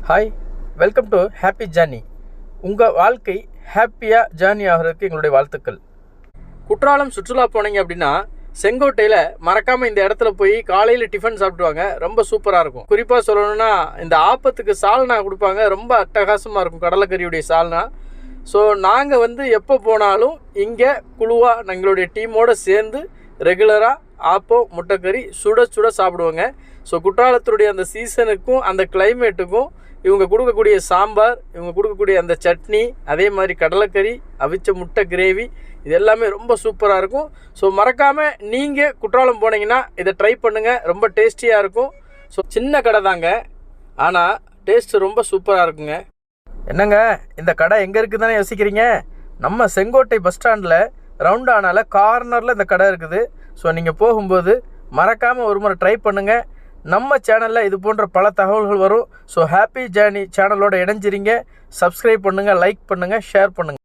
Hi, welcome to happy journey. உங்கள் வாழ்க்கை ஹாப்பியாக ஜர்னி ஆகிறதுக்கு எங்களுடைய வாழ்த்துக்கள். குற்றாலம் சுற்றுலா போனீங்க அப்படின்னா செங்கோட்டையில் மறக்காமல் இந்த இடத்துல போய் காலையில் டிஃபன் சாப்பிடுவாங்க. ரொம்ப சூப்பராக இருக்கும். குறிப்பாக சொல்லணும்னா இந்த ஆப்பத்துக்கு சால்னா கொடுப்பாங்க. ரொம்ப அட்டகாசமாக இருக்கும் கடலைக்கறியுடைய சால்னா. ஸோ நாங்கள் எப்போ போனாலும் இங்கே குழுவாக எங்களுடைய டீமோடு சேர்ந்து ரெகுலராக ஆப்பம் முட்டைக்கறி சுட சுட சாப்பிடுவோங்க. ஸோ குற்றாலத்தினுடைய அந்த சீசனுக்கும் அந்த கிளைமேட்டுக்கும் இவங்க கொடுக்கக்கூடிய சாம்பார், இவங்க கொடுக்கக்கூடிய அந்த சட்னி, அதே மாதிரி கடலைக்கறி, அவிச்ச முட்டை கிரேவி, இது எல்லாமே ரொம்ப சூப்பராக இருக்கும். ஸோ மறக்காமல் நீங்கள் குற்றாலம் போனீங்கன்னா இதை ட்ரை பண்ணுங்கள். ரொம்ப டேஸ்டியாக இருக்கும். ஸோ சின்ன கடை தாங்க, ஆனால் டேஸ்ட்டு ரொம்ப சூப்பராக இருக்குங்க. என்னங்க இந்த கடை எங்கே இருக்குது தானே யோசிக்கிறீங்க? நம்ம செங்கோட்டை பஸ் ஸ்டாண்டில் ரவுண்டானால கார்னரில் இந்த கடை இருக்குது. ஸோ நீங்கள் போகும்போது மறக்காமல் ஒரு முறை ட்ரை பண்ணுங்கள். நம்ம சேனலில் இது போன்ற பல தகவல்கள் வரும். ஸோ ஹாப்பி ஜர்னி சேனலோட இணைஞ்சிரிங்க. சப்ஸ்கிரைப் பண்ணுங்கள், லைக் பண்ணுங்கள், ஷேர் பண்ணுங்கள்.